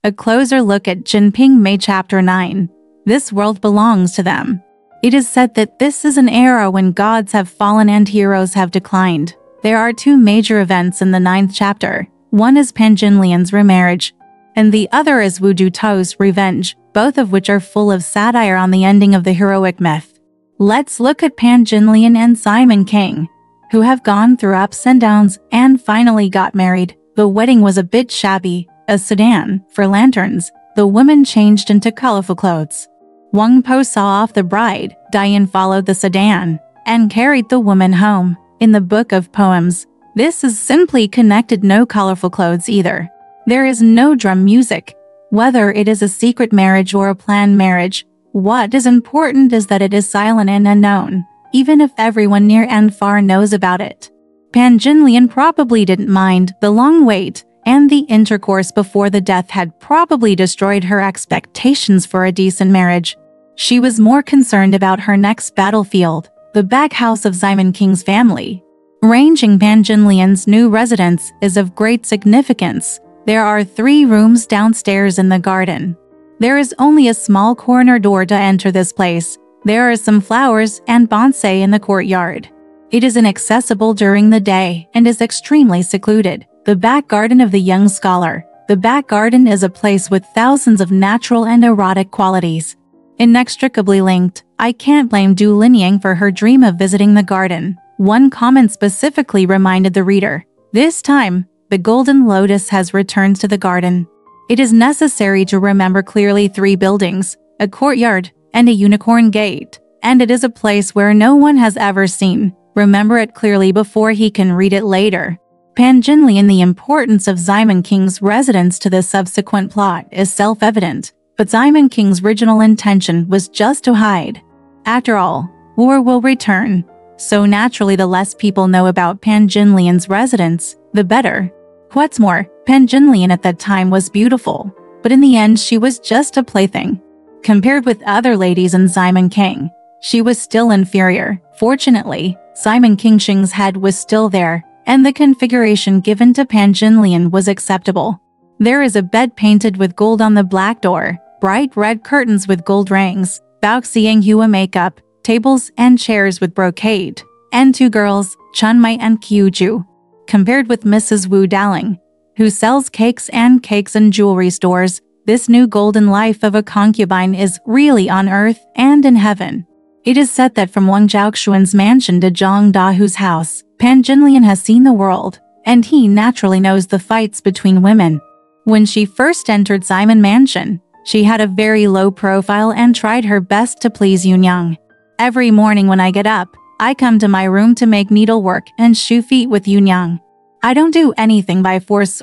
A closer look at Jin Ping Mei Chapter 9. This world belongs to them. It is said that this is an era when gods have fallen and heroes have declined. There are two major events in the 9th chapter. One is Pan Jinlian's remarriage, and the other is Wu Duto's revenge, both of which are full of satire on the ending of the heroic myth. Let's look at Pan Jinlian and Simon King, who have gone through ups and downs and finally got married. The wedding was a bit shabby, a sedan for lanterns. The women changed into colorful clothes. Wang Po saw off the bride, Diane followed the sedan, and carried the woman home. In the book of poems, this is simply connected, no colorful clothes either. There is no drum music. Whether it is a secret marriage or a planned marriage, what is important is that it is silent and unknown, even if everyone near and far knows about it. Pan Jinlian probably didn't mind the long wait, and the intercourse before the death had probably destroyed her expectations for a decent marriage. She was more concerned about her next battlefield, the back house of Simon King's family. Arranging Pan Jinlian's new residence is of great significance. There are 3 rooms downstairs in the garden. There is only a small corner door to enter this place. There are some flowers and bonsai in the courtyard. It is inaccessible during the day and is extremely secluded. The back garden of the young scholar. The back garden is a place with thousands of natural and erotic qualities. Inextricably linked, I can't blame Du Linying for her dream of visiting the garden. One comment specifically reminded the reader. This time, the golden lotus has returned to the garden. It is necessary to remember clearly 3 buildings, a courtyard, and a unicorn gate, and it is a place where no one has ever seen. Remember it clearly before he can read it later. Pan Jinlian. The importance of Simon King's residence to the subsequent plot is self-evident, but Simon King's original intention was just to hide. After all, war will return, so naturally the less people know about Pan Jinlian's residence, the better. What's more, Pan Jinlian at that time was beautiful, but in the end she was just a plaything. Compared with other ladies in Simon King, she was still inferior. Fortunately, Simon King's head was still there, and the configuration given to Pan Jinlian was acceptable. There is a bed painted with gold on the black door, bright red curtains with gold rings, Baoxianghua makeup, tables and chairs with brocade, and 2 girls, Chun Mai and Qiuju. Compared with Mrs. Wu Daling, who sells cakes in jewelry stores, this new golden life of a concubine is really on earth and in heaven. It is said that from Wang Zhaoxuan's mansion to Zhang Dahu's house, Pan Jinlian has seen the world, and he naturally knows the fights between women. When she first entered Simon Mansion, she had a very low profile and tried her best to please Yunyang. Every morning when I get up, I come to my room to make needlework and shoe feet with Yunyang. I don't do anything by force.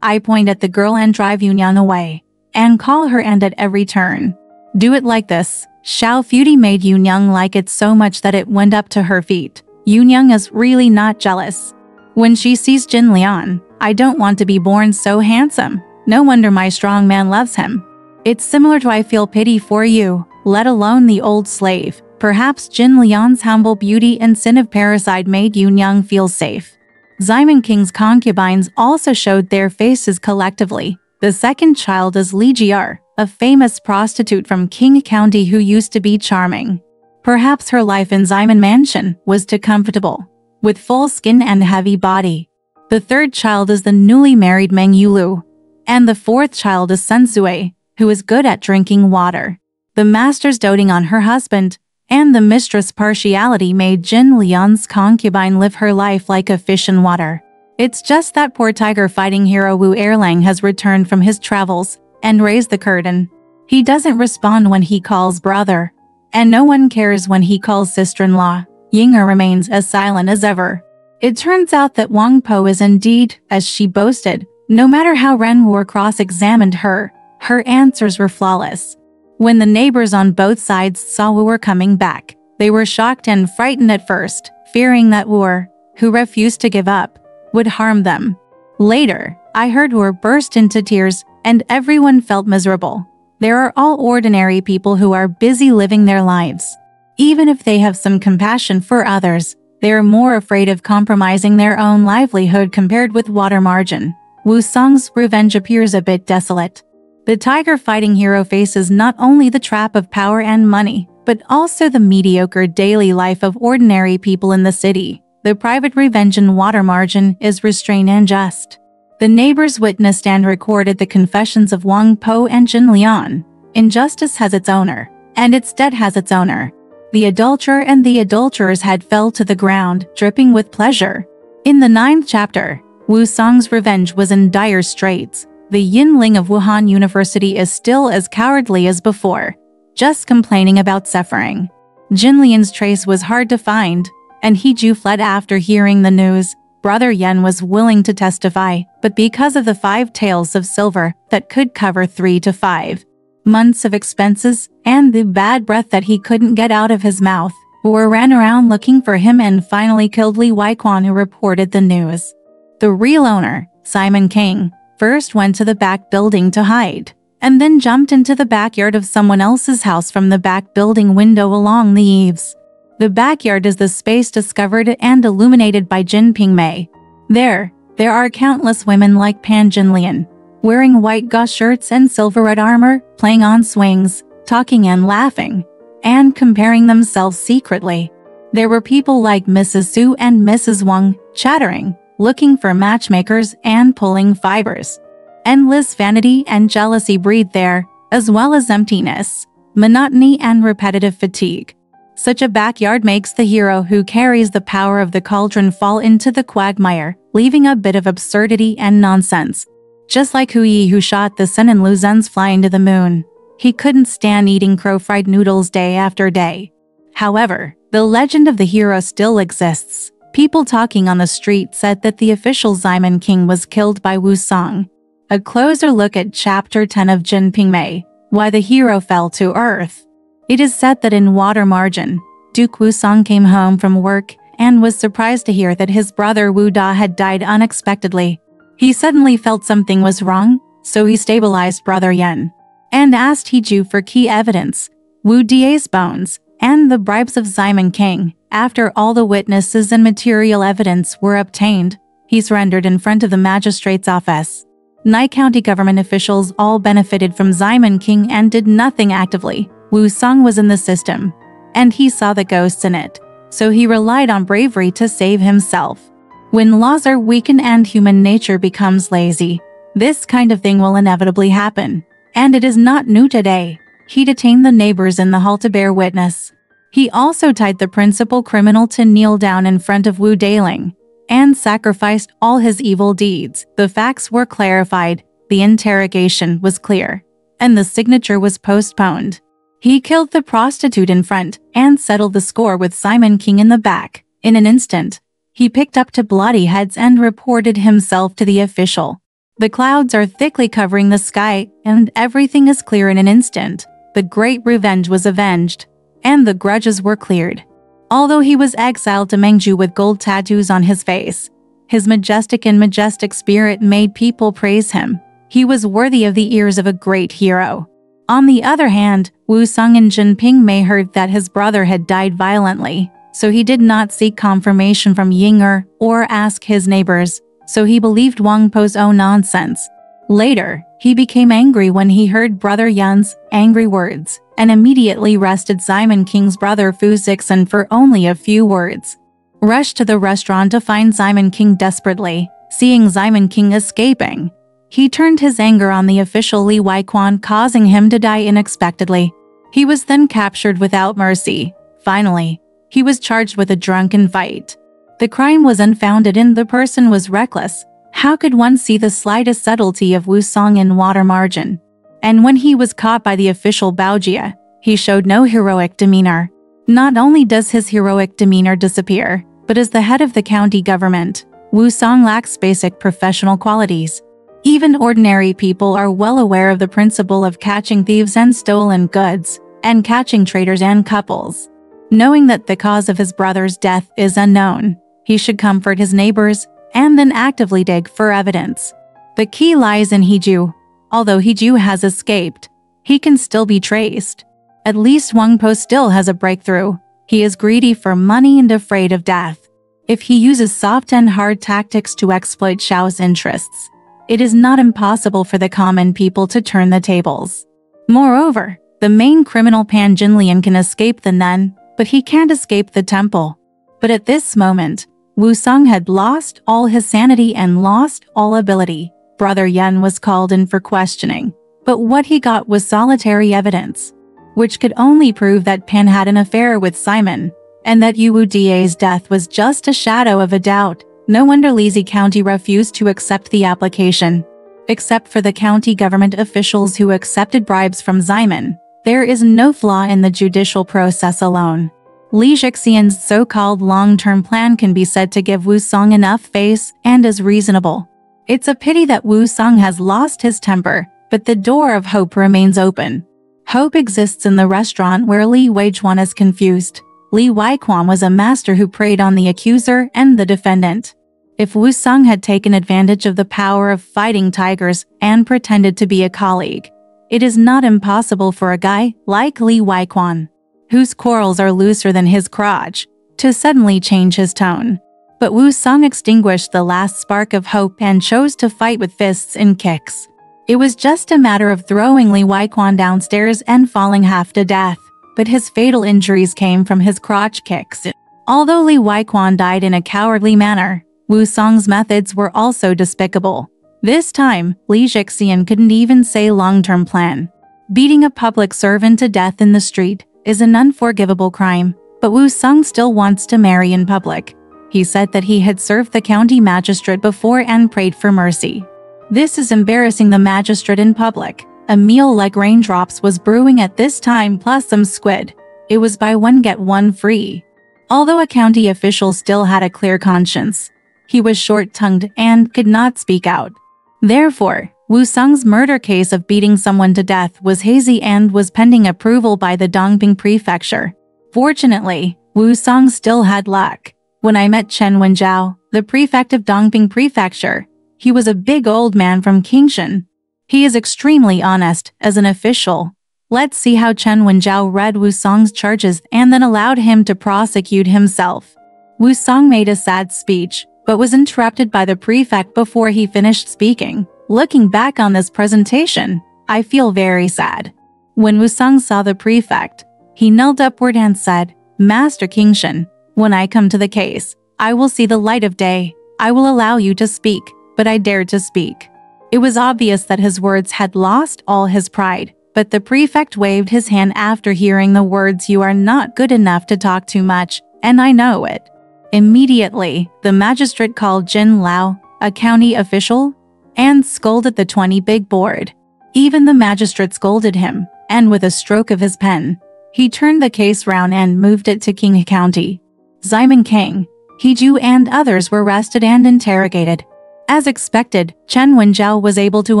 I point at the girl and drive Yunyang away, and call her aunt at every turn. Do it like this. Xiao Futi made Yunyang like it so much that it went up to her feet. Yunyang is really not jealous. When she sees Jin Lian, I don't want to be born so handsome. No wonder my strong man loves him. It's similar to I feel pity for you, let alone the old slave. Perhaps Jin Lian's humble beauty and sin of parricide made Yunyang feel safe. Simon King's concubines also showed their faces collectively. The second child is Li Jiar, a famous prostitute from King County who used to be charming. Perhaps her life in Simon Mansion was too comfortable, with full skin and heavy body. The third child is the newly married Meng Yulu, and the 4th child is Sun Sui, who is good at drinking water. The master's doting on her husband, and the mistress' partiality made Jin Lian's concubine live her life like a fish in water. It's just that poor tiger fighting hero Wu Erlang has returned from his travels and raised the curtain. He doesn't respond when he calls brother, and no one cares when he calls sister-in-law. Yinger remains as silent as ever. It turns out that Wang Po is indeed, as she boasted. No matter how Ren Wu cross-examined her, her answers were flawless. When the neighbors on both sides saw Wu coming back, they were shocked and frightened at first, fearing that Wu, who refused to give up, would harm them. Later, I heard Wu burst into tears, and everyone felt miserable. There are all ordinary people who are busy living their lives. Even if they have some compassion for others, they are more afraid of compromising their own livelihood compared with water margin. Wusong's revenge appears a bit desolate. The tiger-fighting hero faces not only the trap of power and money, but also the mediocre daily life of ordinary people in the city. The private revenge in water margin is restrained and just. The neighbors witnessed and recorded the confessions of Wang Po and Jin Lian. Injustice has its owner, and its debt has its owner. The adulterer and the adulterer's head fell to the ground, dripping with pleasure. In the 9th chapter, Wusong's revenge was in dire straits. The Yinling of Wuhan University is still as cowardly as before, just complaining about suffering. Jin Lian's trace was hard to find, and Hiju fled after hearing the news. Brother Yan was willing to testify, but because of the 5 taels of silver that could cover 3 to 5 months of expenses, and the bad breath that he couldn't get out of his mouth, Wu ran around looking for him and finally killed Li Weiquan, who reported the news. The real owner, Simon King, first went to the back building to hide, and then jumped into the backyard of someone else's house from the back building window along the eaves. The backyard is the space discovered and illuminated by Jin Ping Mei. There are countless women like Pan Jinlian, wearing white gauze shirts and silver-red armor, playing on swings, talking and laughing, and comparing themselves secretly. There were people like Mrs. Su and Mrs. Wang, chattering, looking for matchmakers and pulling fibers. Endless vanity and jealousy breathed there, as well as emptiness, monotony and repetitive fatigue. Such a backyard makes the hero who carries the power of the cauldron fall into the quagmire, leaving a bit of absurdity and nonsense. Just like Hu Yi, who shot the sun and Lu Zhen's flying to the moon. He couldn't stand eating crow-fried noodles day after day. However, the legend of the hero still exists. People talking on the street said that the official Simon King was killed by Wusong. A closer look at Chapter 10 of Jin Ping Mei, Why the Hero Fell to Earth. It is said that in water margin, Duke Wusong came home from work and was surprised to hear that his brother Wu Da had died unexpectedly. He suddenly felt something was wrong, so he stabilized Brother Yan and asked Hiju for key evidence, Wu Da's bones, and the bribes of Simon King. After all the witnesses and material evidence were obtained, he surrendered in front of the magistrate's office. Nye County government officials all benefited from Simon King and did nothing actively. Wusong was in the system, and he saw the ghosts in it, so he relied on bravery to save himself. When laws are weakened and human nature becomes lazy, this kind of thing will inevitably happen, and it is not new today. He detained the neighbors in the hall to bear witness. He also tied the principal criminal to kneel down in front of Wu Daling, and sacrificed all his evil deeds. The facts were clarified, the interrogation was clear, and the signature was postponed. He killed the prostitute in front and settled the score with Simon King in the back. In an instant, he picked up two bloody heads and reported himself to the official. The clouds are thickly covering the sky, and everything is clear in an instant. The great revenge was avenged, and the grudges were cleared. Although he was exiled to Mengju with gold tattoos on his face, his majestic spirit made people praise him. He was worthy of the ears of a great hero. On the other hand, Wusong and Jin Ping Mei heard that his brother had died violently, so he did not seek confirmation from Yinger or ask his neighbors, so he believed Wang Po's own nonsense. Later, he became angry when he heard Brother Yan's angry words, and immediately arrested Simon King's brother Fu Zixan for only a few words. Rushed to the restaurant to find Simon King desperately, seeing Simon King escaping. He turned his anger on the official Li Weiquan, causing him to die unexpectedly. He was then captured without mercy. Finally, he was charged with a drunken fight. The crime was unfounded and the person was reckless. How could one see the slightest subtlety of Wusong in water margin? And when he was caught by the official Baojia, he showed no heroic demeanor. Not only does his heroic demeanor disappear, but as the head of the county government, Wusong lacks basic professional qualities. Even ordinary people are well aware of the principle of catching thieves and stolen goods, and catching traitors and couples. Knowing that the cause of his brother's death is unknown, he should comfort his neighbors, and then actively dig for evidence. The key lies in Hiju. Although Hiju has escaped, he can still be traced. At least Wang Po still has a breakthrough. He is greedy for money and afraid of death. If he uses soft and hard tactics to exploit Xiao's interests, it is not impossible for the common people to turn the tables. Moreover, the main criminal Pan Jinlian can escape the nun, but he can't escape the temple. But at this moment, Wu Song had lost all his sanity and lost all ability. Brother Yun was called in for questioning, but what he got was solitary evidence, which could only prove that Pan had an affair with Simon, and that Yu Da's death was just a shadow of a doubt. No wonder Lizhi County refused to accept the application. Except for the county government officials who accepted bribes from Simon, there is no flaw in the judicial process alone. Li Jixian's so-called long-term plan can be said to give Wu Song enough face and is reasonable. It's a pity that Wu Song has lost his temper, but the door of hope remains open. Hope exists in the restaurant where Li Weijuan is confused. Li Weiquan was a master who preyed on the accuser and the defendant. If Wu Song had taken advantage of the power of fighting tigers and pretended to be a colleague, it is not impossible for a guy like Li Weiquan, whose quarrels are looser than his crotch, to suddenly change his tone. But Wu Song extinguished the last spark of hope and chose to fight with fists and kicks. It was just a matter of throwing Li Weiquan downstairs and falling half to death, but his fatal injuries came from his crotch kicks. Although Li Weiquan died in a cowardly manner, Wu Song's methods were also despicable. This time, Li Jixian couldn't even say long-term plan. Beating a public servant to death in the street is an unforgivable crime, but Wu Song still wants to marry in public. He said that he had served the county magistrate before and prayed for mercy. This is embarrassing the magistrate in public. A meal like raindrops was brewing at this time plus some squid. It was buy one get one free. Although a county official still had a clear conscience, he was short-tongued and could not speak out. Therefore, Wu Song's murder case of beating someone to death was hazy and was pending approval by the Dongping prefecture. Fortunately, Wu Song still had luck. When I met Chen Wenjiao, the prefect of Dongping prefecture, he was a big old man from Qingshan. He is extremely honest as an official. Let's see how Chen Wenjiao read Wu Song's charges and then allowed him to prosecute himself. Wu Song made a sad speech, but was interrupted by the prefect before he finished speaking. Looking back on this presentation, I feel very sad. When Wu Song saw the prefect, he knelt upward and said, "Master Qingshan, when I come to the case, I will see the light of day. I will allow you to speak." But I dared to speak. It was obvious that his words had lost all his pride, but the prefect waved his hand after hearing the words, "You are not good enough to talk too much, and I know it." Immediately, the magistrate called Jin Lao, a county official, and scolded the 20 big board. Even the magistrate scolded him, and with a stroke of his pen, he turned the case round and moved it to King County. Simon King, Heju and others were arrested and interrogated. As expected, Chen Wenjiao was able to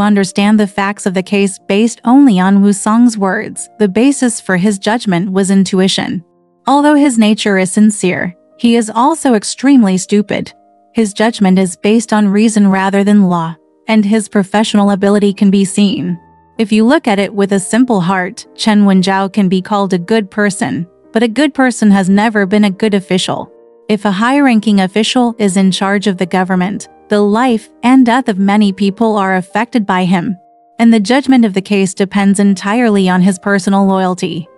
understand the facts of the case based only on Wu Song's words. The basis for his judgment was intuition. Although his nature is sincere, he is also extremely stupid. His judgment is based on reason rather than law, and his professional ability can be seen. If you look at it with a simple heart, Chen Wenjiao can be called a good person, but a good person has never been a good official. If a high-ranking official is in charge of the government, the life and death of many people are affected by him, and the judgment of the case depends entirely on his personal loyalty.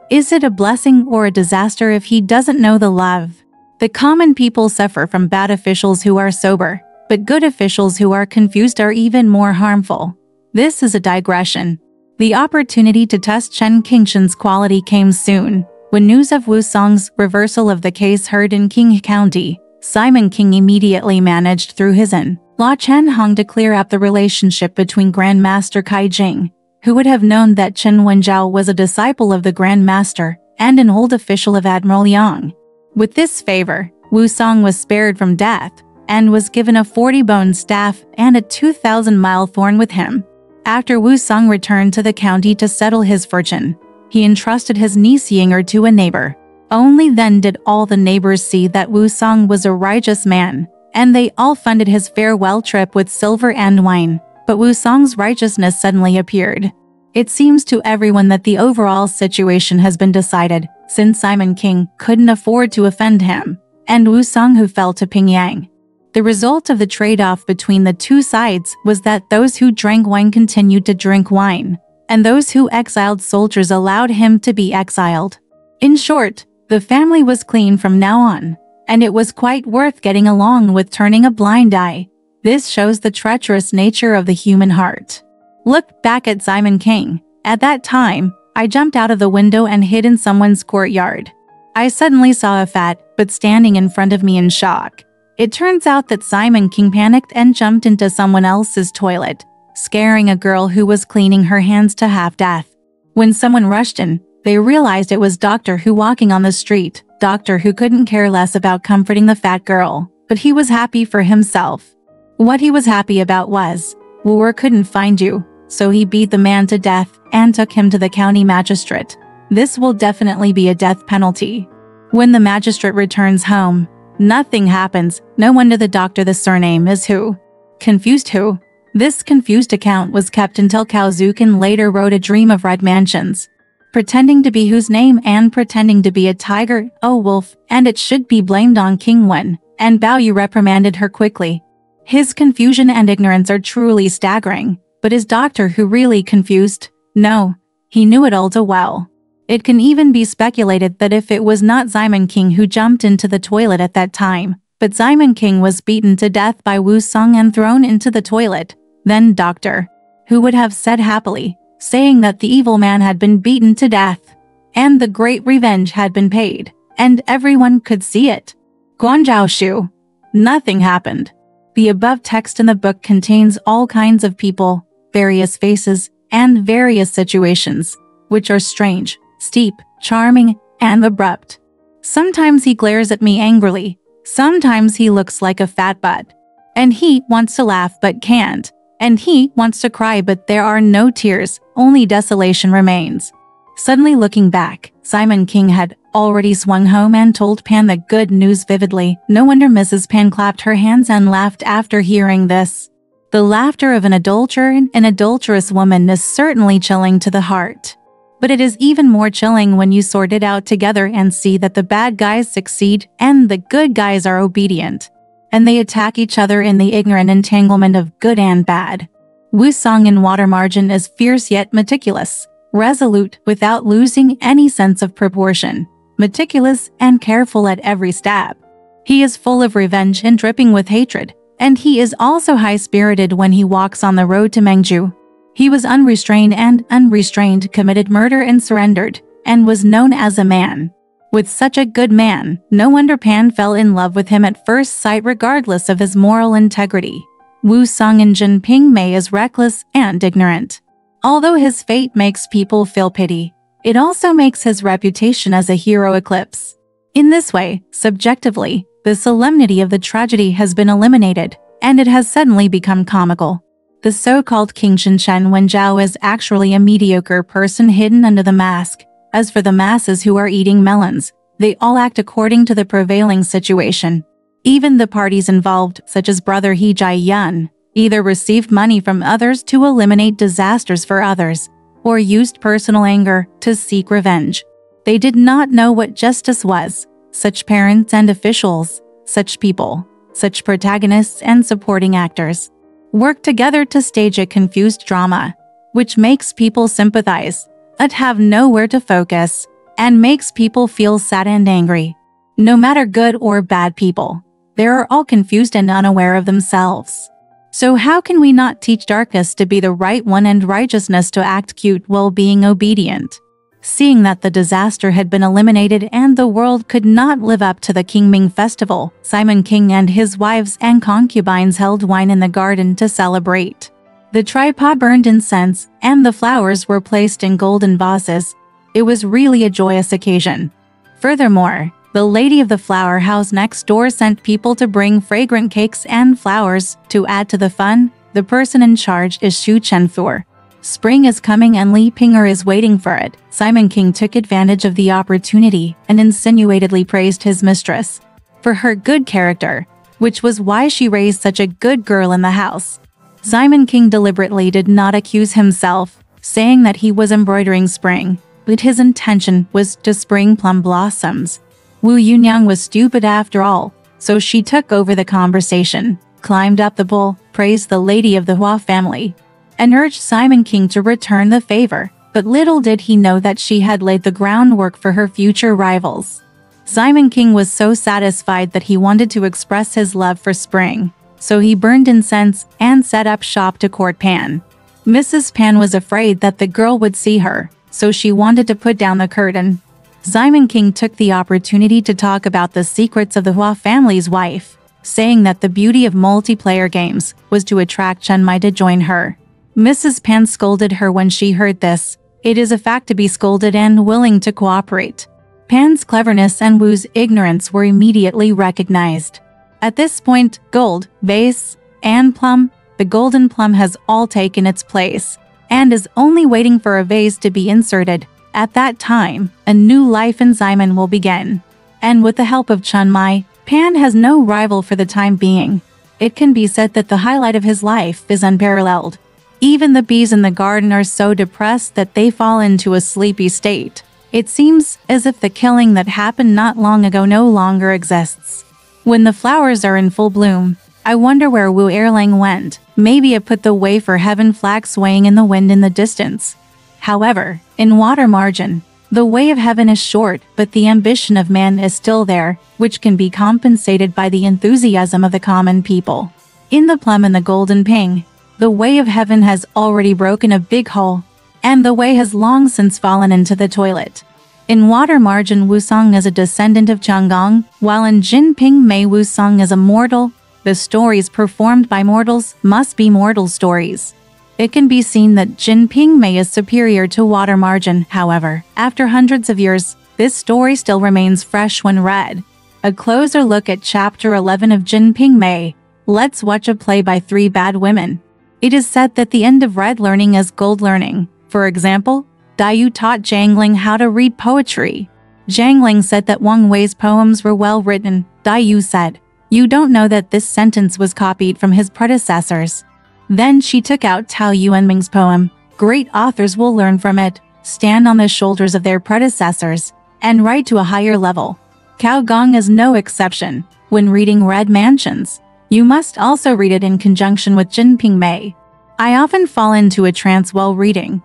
Is it a blessing or a disaster if he doesn't know the love? The common people suffer from bad officials who are sober, but good officials who are confused are even more harmful. This is a digression. The opportunity to test Chen Qingshan's quality came soon. When news of Wu Song's reversal of the case heard in King County, Simon King immediately managed through his in-law Chen Hong to clear up the relationship between Grand Master Kai Jing, who would have known that Chen Wenjiao was a disciple of the Grand Master and an old official of Admiral Yang. With this favor, Wu Song was spared from death and was given a 40-bone staff and a 2,000-mile thorn with him. After Wu Song returned to the county to settle his fortune, he entrusted his niece Yinger to a neighbor. Only then did all the neighbors see that Wu Song was a righteous man, and they all funded his farewell trip with silver and wine. But Wu Song's righteousness suddenly appeared. It seems to everyone that the overall situation has been decided, since Simon King couldn't afford to offend him, and Wu Song who fell to Pingyang. The result of the trade-off between the two sides was that those who drank wine continued to drink wine, and those who exiled soldiers allowed him to be exiled. In short, the family was clean from now on, and it was quite worth getting along with turning a blind eye. This shows the treacherous nature of the human heart. Look back at Simon King. At that time, I jumped out of the window and hid in someone's courtyard. I suddenly saw a fat but standing in front of me in shock. It turns out that Simon King panicked and jumped into someone else's toilet, scaring a girl who was cleaning her hands to half-death. When someone rushed in, they realized it was Doctor Who walking on the street. Doctor Who couldn't care less about comforting the fat girl, but he was happy for himself. What he was happy about was, Wooer couldn't find you, so he beat the man to death and took him to the county magistrate. This will definitely be a death penalty. When the magistrate returns home, nothing happens. No wonder the surname is Who. Confused Who? This confused account was kept until Kaozukin later wrote A Dream of Red Mansions, pretending to be Who's name and pretending to be a tiger, a wolf, and it should be blamed on King Wen, and Bao Yu reprimanded her quickly. His confusion and ignorance are truly staggering, but is Doctor Who really confused? No, he knew it all too well. It can even be speculated that if it was not Simon King who jumped into the toilet at that time, but Simon King was beaten to death by Wu Song and thrown into the toilet, then Doctor Who would have said happily, saying that the evil man had been beaten to death, and the great revenge had been paid, and everyone could see it. Guanzhou Shu. Nothing happened. The above text in the book contains all kinds of people, various faces, and various situations, which are strange, steep, charming, and abrupt. Sometimes he glares at me angrily, sometimes he looks like a fat butt. And he wants to laugh but can't, and he wants to cry but there are no tears, only desolation remains. Suddenly looking back, Simon King had already swung home and told Pan the good news vividly. No wonder Mrs. Pan clapped her hands and laughed after hearing this. The laughter of an adulterer and an adulterous woman is certainly chilling to the heart. But it is even more chilling when you sort it out together and see that the bad guys succeed and the good guys are obedient. And they attack each other in the ignorant entanglement of good and bad. Wu Song in Water Margin is fierce yet meticulous, resolute without losing any sense of proportion, meticulous and careful at every step. He is full of revenge and dripping with hatred, and he is also high-spirited when he walks on the road to Mengju. He was unrestrained and unrestrained, committed murder and surrendered, and was known as a man. With such a good man, no wonder Pan fell in love with him at first sight regardless of his moral integrity. Wu Song in Jin Ping Mei is reckless and ignorant. Although his fate makes people feel pity, it also makes his reputation as a hero eclipse. In this way, subjectively, the solemnity of the tragedy has been eliminated, and it has suddenly become comical. The so-called King Shinshen Wenjiao is actually a mediocre person hidden under the mask. As for the masses who are eating melons, they all act according to the prevailing situation. Even the parties involved, such as Brother He Jai Yun, either received money from others to eliminate disasters for others, or used personal anger to seek revenge. They did not know what justice was. Such parents and officials, such people, such protagonists and supporting actors, work together to stage a confused drama, which makes people sympathize, but have nowhere to focus, and makes people feel sad and angry. No matter good or bad people, they are all confused and unaware of themselves. So how can we not teach darkness to be the right one and righteousness to act cute while being obedient? Seeing that the disaster had been eliminated and the world could not live up to the Qingming festival, Simon King and his wives and concubines held wine in the garden to celebrate. The tripod burned incense, and the flowers were placed in golden vases. It was really a joyous occasion. Furthermore, the lady of the flower house next door sent people to bring fragrant cakes and flowers. To add to the fun, the person in charge is Xu Chenfu. Spring is coming and Li Pinger is waiting for it. Simon King took advantage of the opportunity and insinuatedly praised his mistress for her good character, which was why she raised such a good girl in the house. Simon King deliberately did not accuse himself, saying that he was embroidering spring, but his intention was to spring plum blossoms. Wu Yunyang was stupid after all, so she took over the conversation, climbed up the bull, praised the lady of the Hua family, and urged Simon King to return the favor. But little did he know that she had laid the groundwork for her future rivals. Simon King was so satisfied that he wanted to express his love for Spring, so he burned incense and set up shop to court Pan. Mrs. Pan was afraid that the girl would see her, so she wanted to put down the curtain. Simon King took the opportunity to talk about the secrets of the Hua family's wife, saying that the beauty of multiplayer games was to attract Chen Mai to join her. Mrs. Pan scolded her when she heard this. It is a fact to be scolded and willing to cooperate. Pan's cleverness and Wu's ignorance were immediately recognized. At this point, gold, vase, and plum, the golden plum has all taken its place, and is only waiting for a vase to be inserted. At that time, a new life in Simon will begin. And with the help of Chen Mai, Pan has no rival for the time being. It can be said that the highlight of his life is unparalleled. Even the bees in the garden are so depressed that they fall into a sleepy state. It seems as if the killing that happened not long ago no longer exists. When the flowers are in full bloom, I wonder where Wu Erlang went. Maybe it put the way for heaven flag swaying in the wind in the distance. However, in water margin, the way of heaven is short, but the ambition of man is still there, which can be compensated by the enthusiasm of the common people. In the plum and the golden ping, the way of heaven has already broken a big hole, and the way has long since fallen into the toilet. In water margin, Wusong is a descendant of Chang'an, while in Jin Ping Mei Wusong is a mortal. The stories performed by mortals must be mortal stories. It can be seen that Jin Ping Mei is superior to water margin. However, after hundreds of years, this story still remains fresh when read. A closer look at chapter 11 of Jin Ping Mei. Let's watch a play by three bad women. It is said that the end of red learning is gold learning. For example, Dai taught Zhang Ling how to read poetry. Zhang Ling said that Wang Wei's poems were well written. Dai said, "You don't know that this sentence was copied from his predecessors." Then she took out Tao Yuanming's poem. Great authors will learn from it, stand on the shoulders of their predecessors, and rise to a higher level. Cao Gong is no exception. When reading Red Mansions, you must also read it in conjunction with Jin Ping Mei. I often fall into a trance while reading.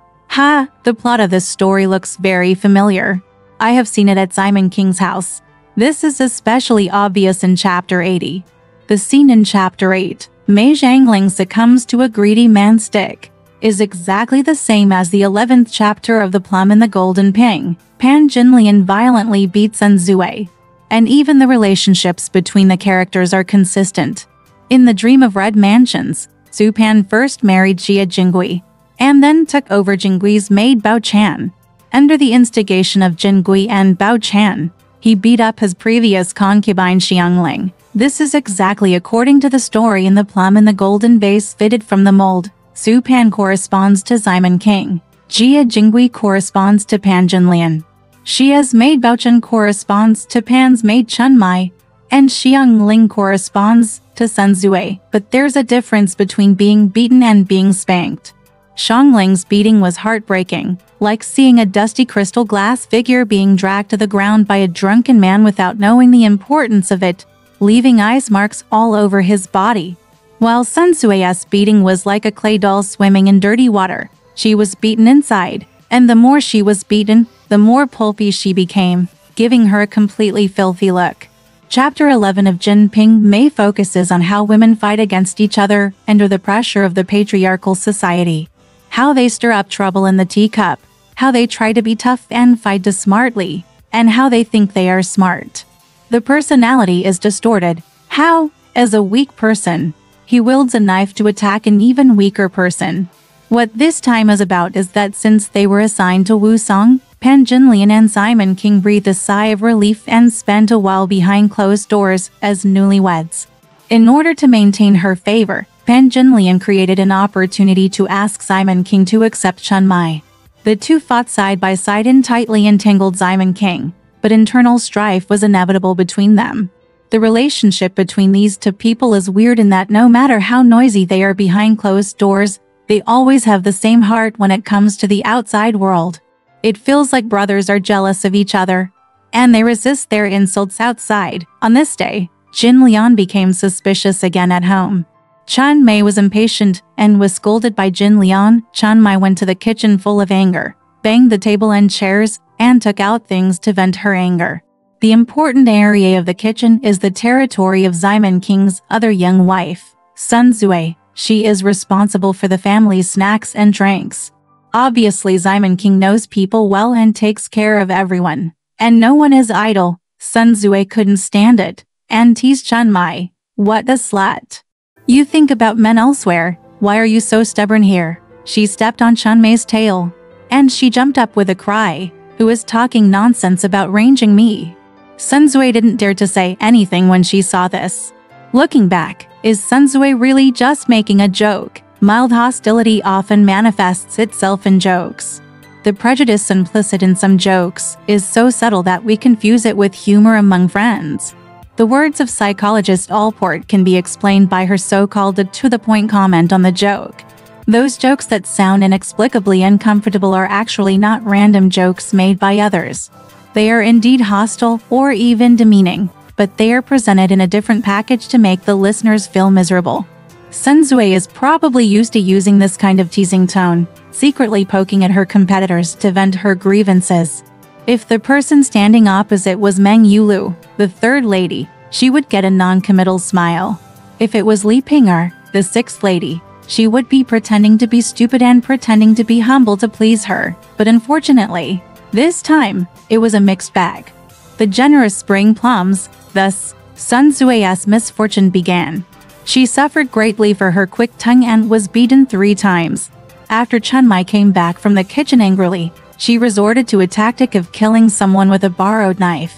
The plot of this story looks very familiar. I have seen it at Simon King's house. This is especially obvious in chapter 80. The scene in chapter 8, Mei Zhangling succumbs to a greedy man's stick, is exactly the same as the 11th chapter of The Plum and the Golden Ping. Pan Jinlian violently beats Sun Zui. And even the relationships between the characters are consistent. In The Dream of Red Mansions, Su Pan first married Jia Jingui, and then took over Jinggui's maid Bao Chan. Under the instigation of Jingui and Bao Chan, he beat up his previous concubine Xiangling. This is exactly according to the story in The Plum and the Golden Vase fitted from the mold. Su Pan corresponds to Simon King. Jia Jingui corresponds to Pan Jinlian. Xia's maid Bao Chen corresponds to Pan's maid Chen Mai, and Xiangling corresponds to Sun Zui. But there's a difference between being beaten and being spanked. Xiangling's beating was heartbreaking, like seeing a dusty crystal glass figure being dragged to the ground by a drunken man without knowing the importance of it, leaving ice marks all over his body. While Sun Zui's beating was like a clay doll swimming in dirty water. She was beaten inside, and the more she was beaten, the more pulpy she became, giving her a completely filthy look. Chapter 11 of Jin Ping Mei focuses on how women fight against each other under the pressure of the patriarchal society. How they stir up trouble in the teacup, how they try to be tough and fight smartly, and how they think they are smart. The personality is distorted. How, as a weak person, he wields a knife to attack an even weaker person. What this time is about is that since they were assigned to Wusong, Pan Jinlian and Simon King breathed a sigh of relief and spent a while behind closed doors as newlyweds. In order to maintain her favor, Pan Jinlian created an opportunity to ask Simon King to accept Chen Mai. The two fought side by side in tightly entangled Simon King, but internal strife was inevitable between them. The relationship between these two people is weird in that no matter how noisy they are behind closed doors, they always have the same heart when it comes to the outside world. It feels like brothers are jealous of each other, and they resist their insults outside. On this day, Jin Lian became suspicious again at home. Ping Mei was impatient and was scolded by Jin Lian. Ping Mei went to the kitchen full of anger, banged the table and chairs, and took out things to vent her anger. The important area of the kitchen is the territory of Simon King's other young wife, Sun Zui. She is responsible for the family's snacks and drinks. Obviously, Simon King knows people well and takes care of everyone. And no one is idle. Sun Zui couldn't stand it and teased Ping Mei. What a slut. You think about men elsewhere. Why are you so stubborn here? She stepped on Ping Mei's tail. And she jumped up with a cry. Who is talking nonsense about ranging me? Sun Zui didn't dare to say anything when she saw this. Looking back, is Sun Zui really just making a joke? Mild hostility often manifests itself in jokes. The prejudice implicit in some jokes is so subtle that we confuse it with humor among friends. The words of psychologist Allport can be explained by her so-called to-the-point comment on the joke. Those jokes that sound inexplicably uncomfortable are actually not random jokes made by others. They are indeed hostile or even demeaning, but they are presented in a different package to make the listeners feel miserable. Sun Zui is probably used to using this kind of teasing tone, secretly poking at her competitors to vent her grievances. If the person standing opposite was Meng Yulu, the third lady, she would get a non-committal smile. If it was Li Ping'er, the sixth lady, she would be pretending to be stupid and pretending to be humble to please her. But unfortunately, this time, it was a mixed bag. The generous spring plums, thus, Sun Zui's misfortune began. She suffered greatly for her quick tongue and was beaten 3 times. After Ping Mei came back from the kitchen angrily, she resorted to a tactic of killing someone with a borrowed knife,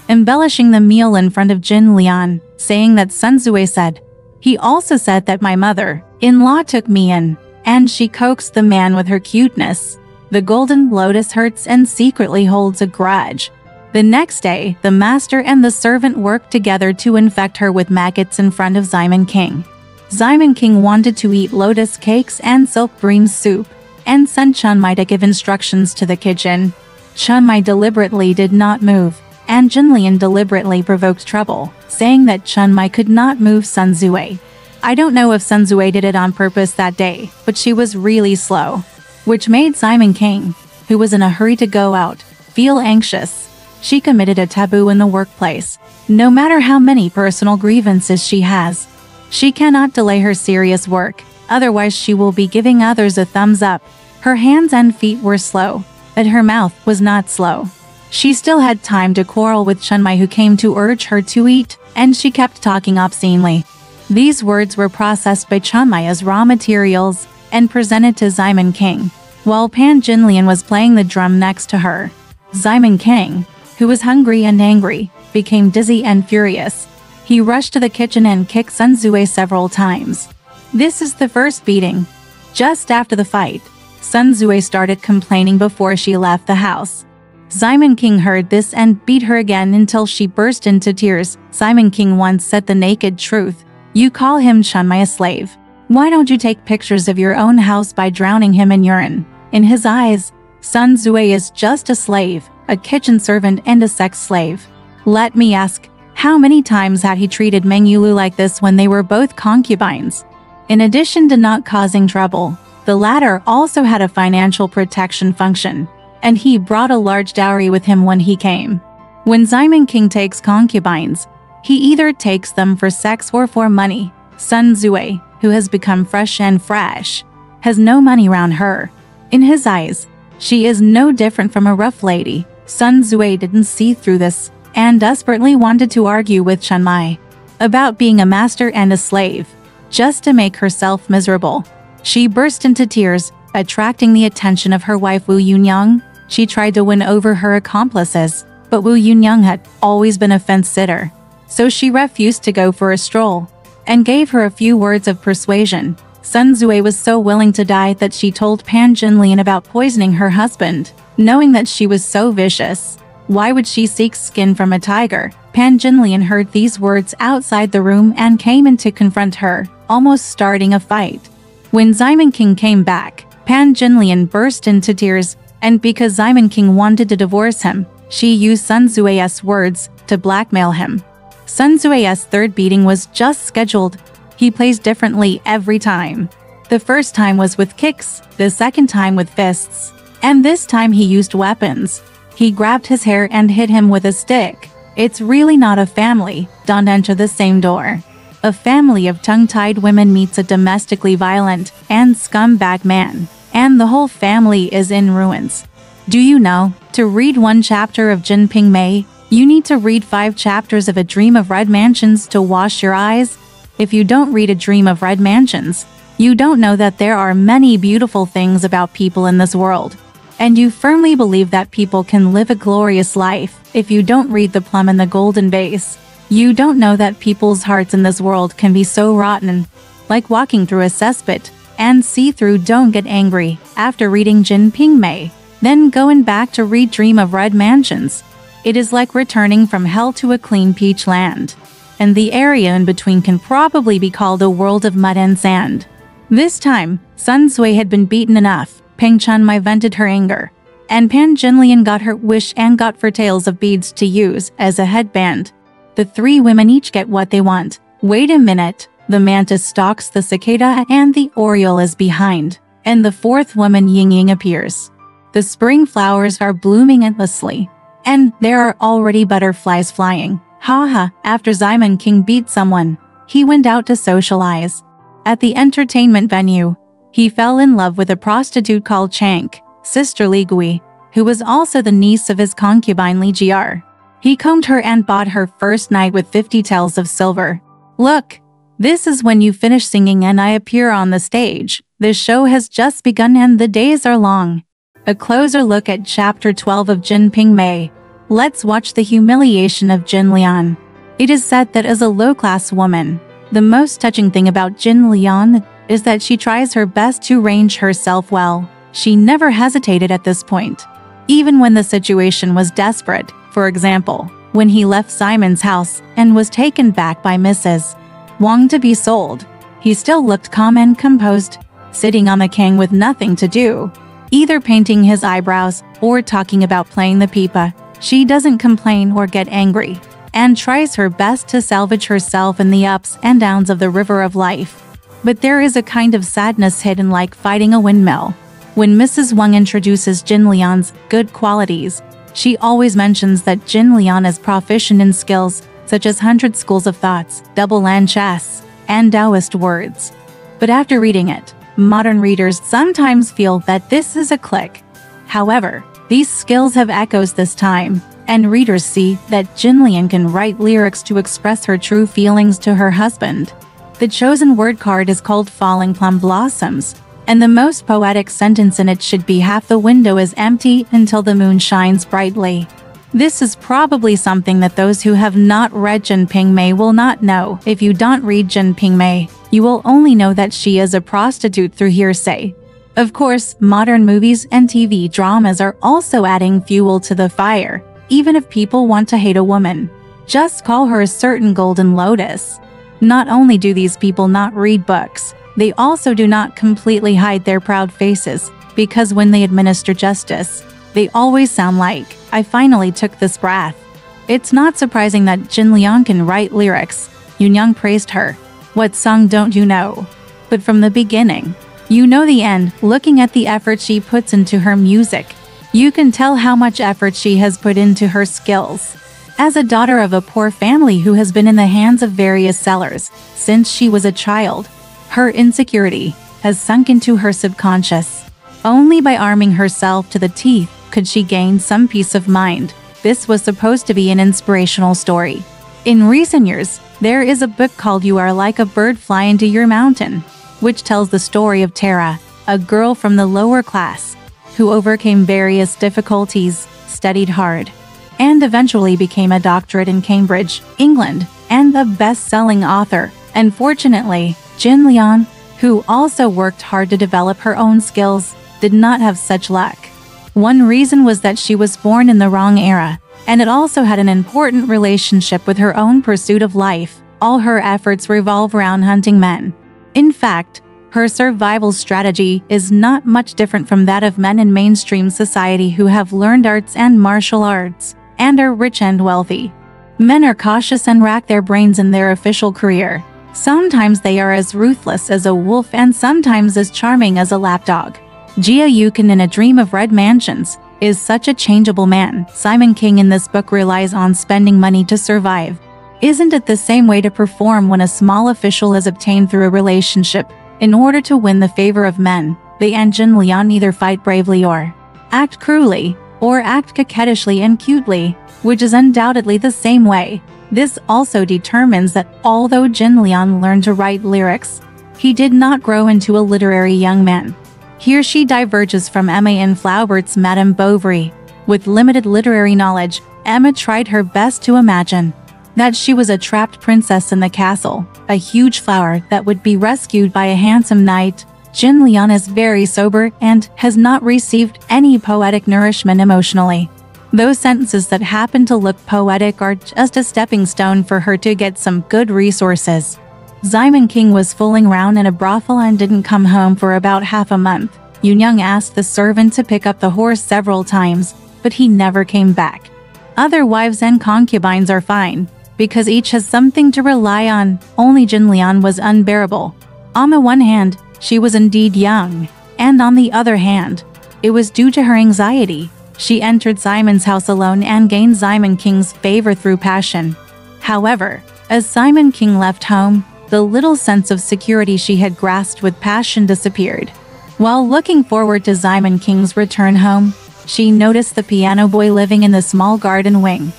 embellishing the meal in front of Jin Lian, saying that Sun Zui said, "He also said that my mother-in-law took me in," and she coaxed the man with her cuteness. The Golden Lotus hurts and secretly holds a grudge. The next day, the master and the servant worked together to infect her with maggots in front of Simon King. Simon King wanted to eat lotus cakes and silk green soup, and sent Ping Mei to give instructions to the kitchen. Ping Mei deliberately did not move, and Jin Lian deliberately provoked trouble, saying that Ping Mei could not move Sun Zui. I don't know if Sun Zui did it on purpose that day, but she was really slow, which made Simon King, who was in a hurry to go out, feel anxious. She committed a taboo in the workplace. No matter how many personal grievances she has, she cannot delay her serious work, otherwise she will be giving others a thumbs up. Her hands and feet were slow, but her mouth was not slow. She still had time to quarrel with Ping Mei, who came to urge her to eat, and she kept talking obscenely. These words were processed by Ping Mei as raw materials and presented to Simon King, while Pan Jin Lian was playing the drum next to her. Simon King, who was hungry and angry, became dizzy and furious. He rushed to the kitchen and kicked Sun Zui several times. This is the first beating. Just after the fight, Sun Zui started complaining before she left the house. Simon King heard this and beat her again until she burst into tears. Simon King once said the naked truth. You call him Ping Mei a slave. Why don't you take pictures of your own house by drowning him in urine? In his eyes, Sun Zui is just a slave, a kitchen servant and a sex slave. Let me ask, how many times had he treated Meng Yulu like this when they were both concubines? In addition to not causing trouble, the latter also had a financial protection function, and he brought a large dowry with him when he came. When Simon King takes concubines, he either takes them for sex or for money. Sun Zui, who has become fresh and fresh, has no money around her. In his eyes, she is no different from a rough lady. Sun Zui didn't see through this, and desperately wanted to argue with Ping Mei about being a master and a slave, just to make herself miserable. She burst into tears, attracting the attention of her wife Wu Yunyang. She tried to win over her accomplices, but Wu Yunyang had always been a fence-sitter, so she refused to go for a stroll, and gave her a few words of persuasion. Sun Zui was so willing to die that she told Pan Jin Lian about poisoning her husband, knowing that she was so vicious. Why would she seek skin from a tiger? Pan Jin Lian heard these words outside the room and came in to confront her, almost starting a fight. When Simon King came back, Pan Jin Lian burst into tears, and because Simon King wanted to divorce him, she used Sun Zui's words to blackmail him. Sun Tzue's third beating was just scheduled. He plays differently every time. The first time was with kicks, the second time with fists, and this time he used weapons. He grabbed his hair and hit him with a stick. It's really not a family, don't enter the same door. A family of tongue-tied women meets a domestically violent and scumbag man, and the whole family is in ruins. Do you know, to read one chapter of Jin Ping Mei, you need to read 5 chapters of A Dream of Red Mansions to wash your eyes? If you don't read A Dream of Red Mansions, you don't know that there are many beautiful things about people in this world. And you firmly believe that people can live a glorious life. If you don't read The Plum and the Golden Vase, you don't know that people's hearts in this world can be so rotten, like walking through a cesspit and see through. Don't get angry after reading Jin Ping Mei, then going back to read Dream of Red Mansions. It is like returning from hell to a clean peach land. And the area in between can probably be called a world of mud and sand. This time, Sun Tzu had been beaten enough. Peng Chunmai vented her anger, and Pan Jinlian got her wish and got for tails of beads to use as a headband. The 3 women each get what they want. Wait a minute, the mantis stalks the cicada and the oriole is behind, and the 4th woman Ying Ying appears. The spring flowers are blooming endlessly, and there are already butterflies flying. Haha, after Simon King beat someone, he went out to socialize. At the entertainment venue, he fell in love with a prostitute called Chank, Sister Li Gui, who was also the niece of his concubine Li Jiar. He combed her and bought her first night with 50 taels of silver. Look, this is when you finish singing and I appear on the stage. The show has just begun and the days are long. A closer look at chapter 12 of Jin Ping Mei. Let's watch the humiliation of Jin Lian. It is said that as a low-class woman, the most touching thing about Jin Lian is that she tries her best to arrange herself well. She never hesitated at this point, even when the situation was desperate. For example, when he left Simon's house and was taken back by Mrs. Wang to be sold, he still looked calm and composed, sitting on the king with nothing to do, either painting his eyebrows or talking about playing the pipa. She doesn't complain or get angry, and tries her best to salvage herself in the ups and downs of the river of life. But there is a kind of sadness hidden like fighting a windmill. When Mrs. Wang introduces Jin Lian's good qualities, she always mentions that Jin Lian is proficient in skills such as 100 schools of thoughts, double land chess, and Taoist words. But after reading it, modern readers sometimes feel that this is a click. However, these skills have echoes this time, and readers see that Jin Lian can write lyrics to express her true feelings to her husband. The chosen word card is called Falling Plum Blossoms, and the most poetic sentence in it should be half the window is empty until the moon shines brightly. This is probably something that those who have not read Jin Ping Mei will not know. If you don't read Jin Ping Mei, you will only know that she is a prostitute through hearsay. Of course, modern movies and TV dramas are also adding fuel to the fire. Even if people want to hate a woman, just call her a certain golden lotus. Not only do these people not read books, they also do not completely hide their proud faces, because when they administer justice, they always sound like, I finally took this breath. It's not surprising that Jin Lian can write lyrics. Yun Yang praised her. What song don't you know? But from the beginning, you know the end. Looking at the effort she puts into her music, you can tell how much effort she has put into her skills. As a daughter of a poor family who has been in the hands of various sellers since she was a child, her insecurity has sunk into her subconscious. Only by arming herself to the teeth could she gain some peace of mind. This was supposed to be an inspirational story. In recent years, there is a book called You Are Like a Bird Fly Into Your Mountain, which tells the story of Tara, a girl from the lower class, who overcame various difficulties, studied hard, and eventually became a doctorate in Cambridge, England, and a best-selling author. Unfortunately, Jin Lian, who also worked hard to develop her own skills, did not have such luck. One reason was that she was born in the wrong era, and it also had an important relationship with her own pursuit of life. All her efforts revolve around hunting men. In fact, her survival strategy is not much different from that of men in mainstream society who have learned arts and martial arts, and are rich and wealthy. Men are cautious and rack their brains in their official career. Sometimes they are as ruthless as a wolf and sometimes as charming as a lapdog. Jia Yukin in A Dream of Red Mansions is such a changeable man. Simon King in this book relies on spending money to survive. Isn't it the same way to perform when a small official is obtained through a relationship in order to win the favor of men? They and Jin Lian either fight bravely or act cruelly, or act coquettishly and cutely, which is undoubtedly the same way. This also determines that although Jin Lian learned to write lyrics, he did not grow into a literary young man. Here she diverges from Emma in Flaubert's Madame Bovary. With limited literary knowledge, Emma tried her best to imagine that she was a trapped princess in the castle, a huge flower that would be rescued by a handsome knight. Jin Lian is very sober and has not received any poetic nourishment emotionally. Those sentences that happen to look poetic are just a stepping stone for her to get some good resources. Simon King was fooling around in a brothel and didn't come home for about half a month. Yoon asked the servant to pick up the horse several times, but he never came back. Other wives and concubines are fine, because each has something to rely on. Only Jin Lian was unbearable. On the one hand, she was indeed young, and on the other hand, it was due to her anxiety. She entered Simon's house alone and gained Simon King's favor through passion. However, as Simon King left home, the little sense of security she had grasped with passion disappeared. While looking forward to Simon King's return home, she noticed the piano boy living in the small garden wing.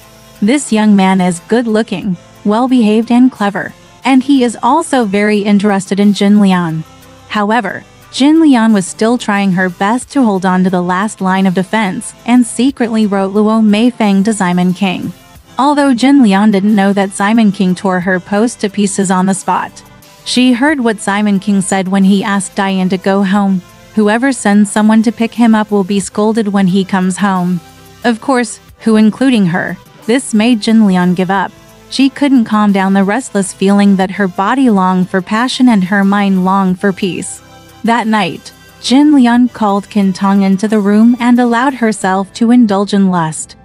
This young man is good-looking, well-behaved and clever, and he is also very interested in Jin Lian. However, Jin Lian was still trying her best to hold on to the last line of defense and secretly wrote Luo Meifeng to Simon King. Although Jin Lian didn't know that Simon King tore her post to pieces on the spot. She heard what Simon King said when he asked Diane to go home. Whoever sends someone to pick him up will be scolded when he comes home. Of course, who including her. This made Jin Lian give up. She couldn't calm down the restless feeling that her body longed for passion and her mind longed for peace. That night, Jin Lian called Qin Tong into the room and allowed herself to indulge in lust.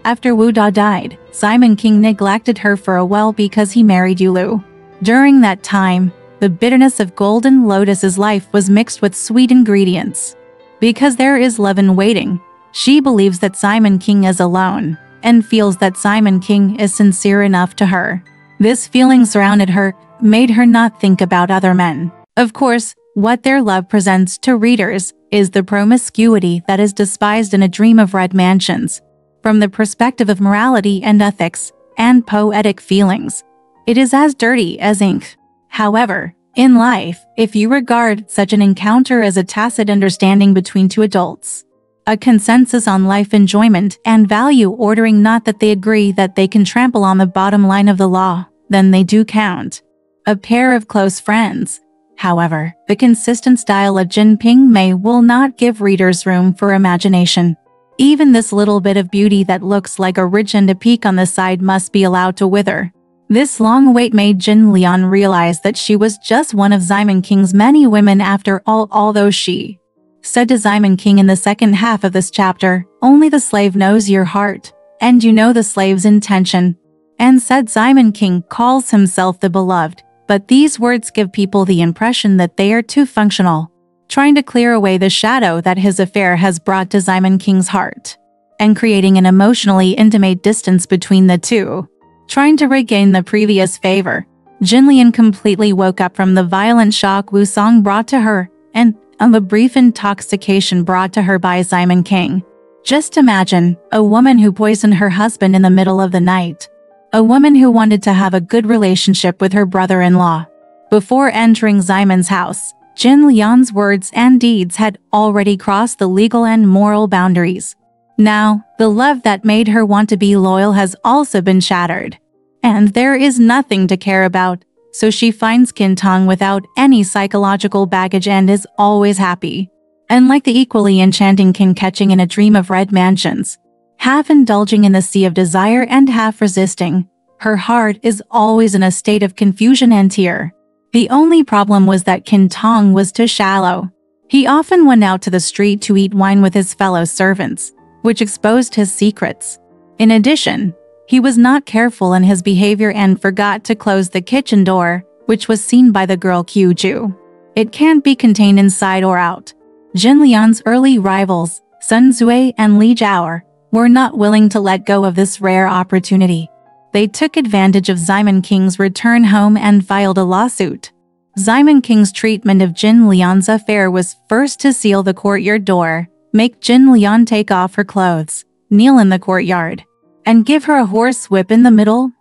After Wu Da died, Simon King neglected her for a while because he married Yulu. During that time, the bitterness of Golden Lotus's life was mixed with sweet ingredients. Because there is love in waiting, she believes that Simon King is alone, and feels that Simon King is sincere enough to her. This feeling surrounded her, made her not think about other men. Of course, what their love presents to readers is the promiscuity that is despised in A Dream of Red Mansions. From the perspective of morality and ethics, and poetic feelings, it is as dirty as ink. However, in life, if you regard such an encounter as a tacit understanding between two adults, a consensus on life enjoyment and value ordering, not that they agree that they can trample on the bottom line of the law, then they do count. A pair of close friends. However, the consistent style of Jin Ping Mei will not give readers room for imagination. Even this little bit of beauty that looks like a ridge and a peak on the side must be allowed to wither. This long wait made Jin Lian realize that she was just one of Simon King's many women after all, although she said to Simon King in the second half of this chapter, "Only the slave knows your heart, and you know the slave's intention." And said Simon King calls himself the beloved, but these words give people the impression that they are too functional, trying to clear away the shadow that his affair has brought to Simon King's heart, and creating an emotionally intimate distance between the two. Trying to regain the previous favor, Jin Lian completely woke up from the violent shock Wu Song brought to her, and the brief intoxication brought to her by Simon King. Just imagine, a woman who poisoned her husband in the middle of the night. A woman who wanted to have a good relationship with her brother-in-law. Before entering Simon's house, Jin Lian's words and deeds had already crossed the legal and moral boundaries. Now, the love that made her want to be loyal has also been shattered. And there is nothing to care about, so she finds Qin Tong without any psychological baggage and is always happy. Unlike the equally enchanting King catching in A Dream of Red Mansions, half indulging in the sea of desire and half resisting, her heart is always in a state of confusion and tear. The only problem was that Qin Tong was too shallow. He often went out to the street to eat wine with his fellow servants, which exposed his secrets. In addition, He was not careful in his behavior and forgot to close the kitchen door, which was seen by the girl Qiu. It can't be contained inside or out. Jin Lian's early rivals, Sun Zui and Li Zhaoer, were not willing to let go of this rare opportunity. They took advantage of Simon King's return home and filed a lawsuit. Simon King's treatment of Jin Lian's affair was first to seal the courtyard door, make Jin Lian take off her clothes, kneel in the courtyard, and give her a horse whip in the middle.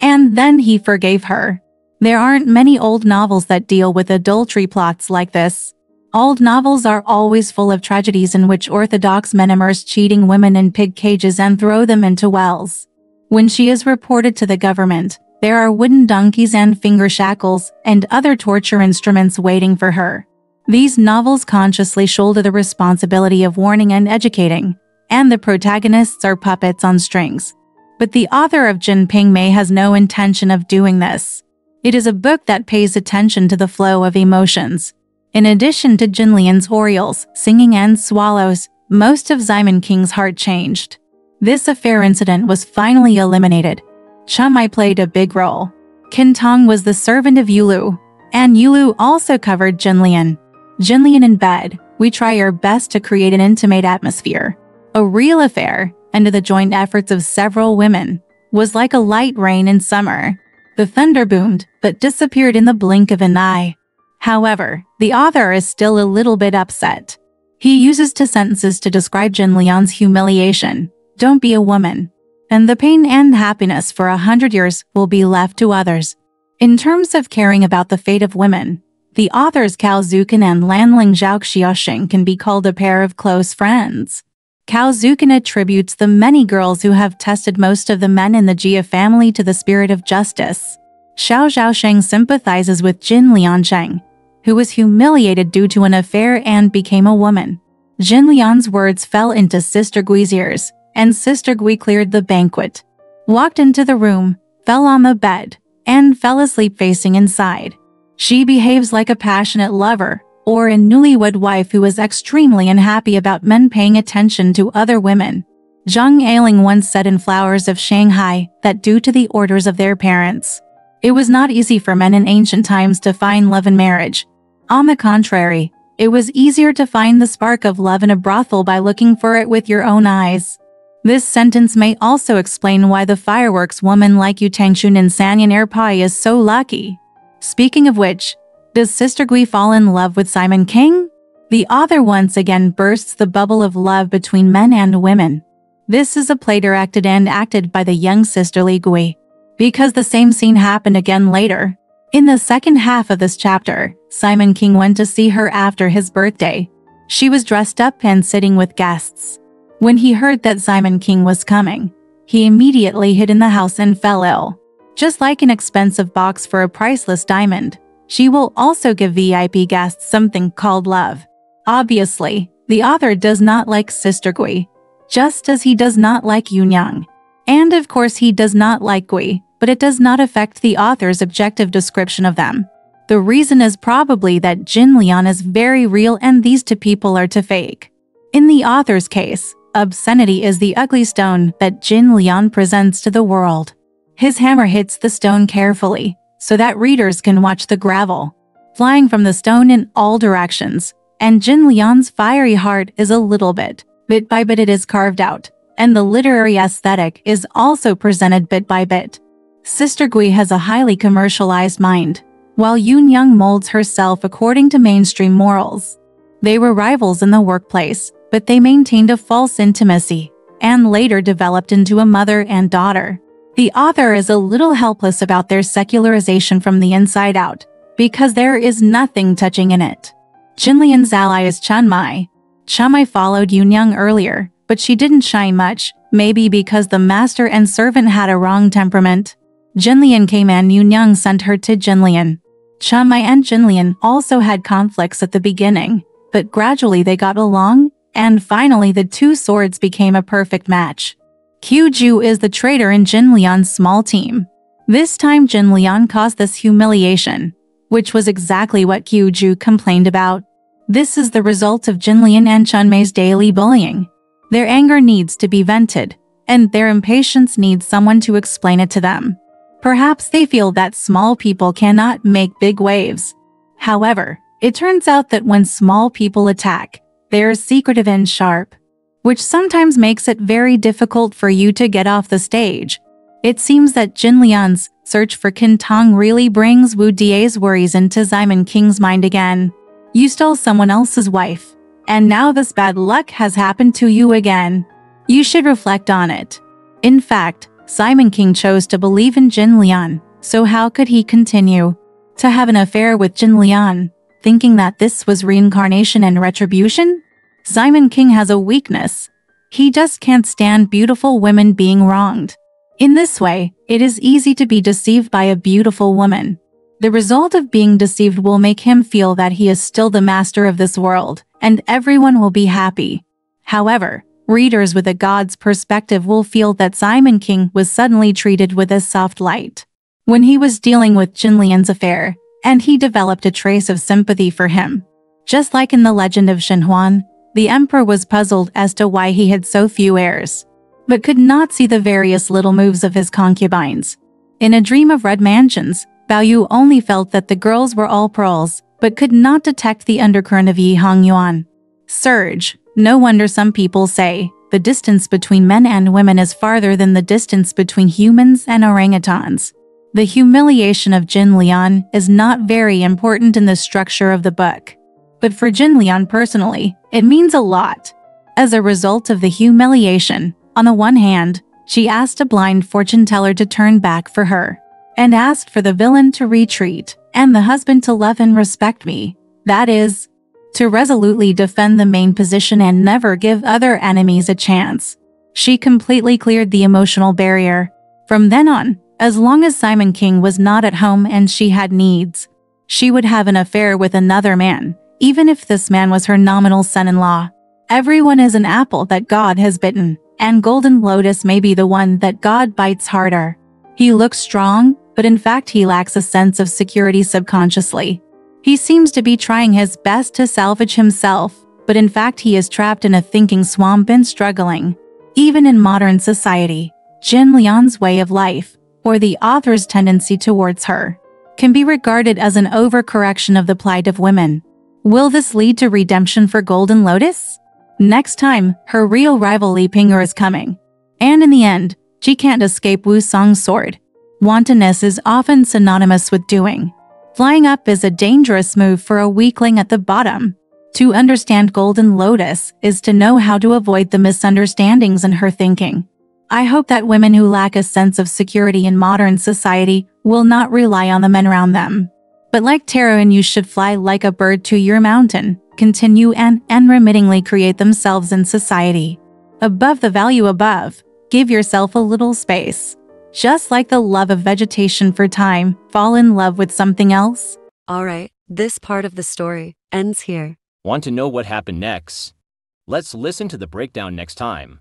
And then he forgave her. There aren't many old novels that deal with adultery plots like this. Old novels are always full of tragedies in which orthodox men immerse cheating women in pig cages and throw them into wells. When she is reported to the government, there are wooden donkeys and finger shackles and other torture instruments waiting for her. These novels consciously shoulder the responsibility of warning and educating, and the protagonists are puppets on strings. But the author of Jin Ping Mei has no intention of doing this. It is a book that pays attention to the flow of emotions. In addition to Jin Lian's orioles, singing and swallows, most of Simon King's heart changed. This affair incident was finally eliminated. Chumai played a big role. Qin Tong was the servant of Yulu, and Yulu also covered Jin Lian. Jin Lian in bed, we try our best to create an intimate atmosphere. A real affair, under the joint efforts of several women, was like a light rain in summer. The thunder boomed, but disappeared in the blink of an eye. However, the author is still a little bit upset. He uses two sentences to describe Jin Lian's humiliation. Don't be a woman. And the pain and happiness for 100 years will be left to others. In terms of caring about the fate of women, the authors Cao Zucan and Lanling Zhao Xiaoxing can be called a pair of close friends. Cao Zucan attributes the many girls who have tested most of the men in the Jia family to the spirit of justice. Xiao Xiaoxing sympathizes with Jin Liansheng, who was humiliated due to an affair and became a woman. Jin Lian's words fell into Sister Gui's ears, and Sister Gui cleared the banquet, walked into the room, fell on the bed, and fell asleep facing inside. She behaves like a passionate lover, or a newlywed wife who is extremely unhappy about men paying attention to other women. Zhang Ailing once said in Flowers of Shanghai that due to the orders of their parents, it was not easy for men in ancient times to find love in marriage. On the contrary, it was easier to find the spark of love in a brothel by looking for it with your own eyes. This sentence may also explain why the fireworks woman like Yu Tangxun in Sanyan Air Pie is so lucky. Speaking of which, does Sister Gui fall in love with Simon King? The author once again bursts the bubble of love between men and women. This is a play directed and acted by the young Sister Li Gui, because the same scene happened again later. In the second half of this chapter, Simon King went to see her after his birthday. She was dressed up and sitting with guests. When he heard that Simon King was coming, he immediately hid in the house and fell ill. Just like an expensive box for a priceless diamond, she will also give VIP guests something called love. Obviously, the author does not like Sister Gui, just as he does not like Yunyang. And of course he does not like Gui, but it does not affect the author's objective description of them. The reason is probably that Jin Lian is very real and these two people are too fake. In the author's case, obscenity is the ugly stone that Jin Lian presents to the world. His hammer hits the stone carefully, so that readers can watch the gravel flying from the stone in all directions, and Jin Lian's fiery heart is a little bit by bit it is carved out, and the literary aesthetic is also presented bit by bit. Sister Gui has a highly commercialized mind, while Yunyang molds herself according to mainstream morals. They were rivals in the workplace, but they maintained a false intimacy, and later developed into a mother and daughter. The author is a little helpless about their secularization from the inside out, because there is nothing touching in it. Jin Lian's ally is Chunmai. Chunmai followed Yunyang earlier, but she didn't shine much, maybe because the master and servant had a wrong temperament. Jin Lian came and Yunyang sent her to Jin Lian. Chunmai and Jin Lian also had conflicts at the beginning, but gradually they got along, and finally the two swords became a perfect match. Qiu is the traitor in Jin Lian's small team. This time Jin Lian caused this humiliation, which was exactly what Qiu complained about. This is the result of Jin Lian and Chunmai's daily bullying. Their anger needs to be vented, and their impatience needs someone to explain it to them. Perhaps they feel that small people cannot make big waves. However, it turns out that when small people attack, they are secretive and sharp, which sometimes makes it very difficult for you to get off the stage. It seems that Jin Lian's search for Qin Tong really brings Wu Die's worries into Simon King's mind again. You stole someone else's wife, and now this bad luck has happened to you again. You should reflect on it. In fact, Simon King chose to believe in Jin Lian, so how could he continue to have an affair with Jin Lian, thinking that this was reincarnation and retribution? Simon King has a weakness. He just can't stand beautiful women being wronged. In this way, it is easy to be deceived by a beautiful woman. The result of being deceived will make him feel that he is still the master of this world, and everyone will be happy. However, readers with a god's perspective will feel that Simon King was suddenly treated with a soft light when he was dealing with Jin Lian's affair, and he developed a trace of sympathy for him. Just like in the legend of Shen Huan, the emperor was puzzled as to why he had so few heirs, but could not see the various little moves of his concubines. In A Dream of Red Mansions, Bao Yu only felt that the girls were all pearls, but could not detect the undercurrent of Yi Hong Yuan. Surge. No wonder some people say, the distance between men and women is farther than the distance between humans and orangutans. The humiliation of Jin Lian is not very important in the structure of the book. But for Jin Lian personally, it means a lot. As a result of the humiliation, on the one hand, she asked a blind fortune teller to turn back for her, and asked for the villain to retreat, and the husband to love and respect me. That is, to resolutely defend the main position and never give other enemies a chance. She completely cleared the emotional barrier. From then on, as long as Simon King was not at home and she had needs, she would have an affair with another man, even if this man was her nominal son-in-law. Everyone is an apple that God has bitten, and Golden Lotus may be the one that God bites harder. He looks strong, but in fact he lacks a sense of security subconsciously. He seems to be trying his best to salvage himself, but in fact he is trapped in a thinking swamp and struggling. Even in modern society, Jin Lian's way of life, or the author's tendency towards her, can be regarded as an overcorrection of the plight of women. Will this lead to redemption for Golden Lotus? Next time, her real rival Li Ping'er is coming. And in the end, she can't escape Wu Song's sword. Wantonness is often synonymous with doing. Flying up is a dangerous move for a weakling at the bottom. To understand Golden Lotus is to know how to avoid the misunderstandings in her thinking. I hope that women who lack a sense of security in modern society will not rely on the men around them. But like Taroin, you should fly like a bird to your mountain, continue and unremittingly create themselves in society. Above the value above, give yourself a little space. Just like the love of vegetation for time, fall in love with something else. Alright, this part of the story ends here. Want to know what happened next? Let's listen to the breakdown next time.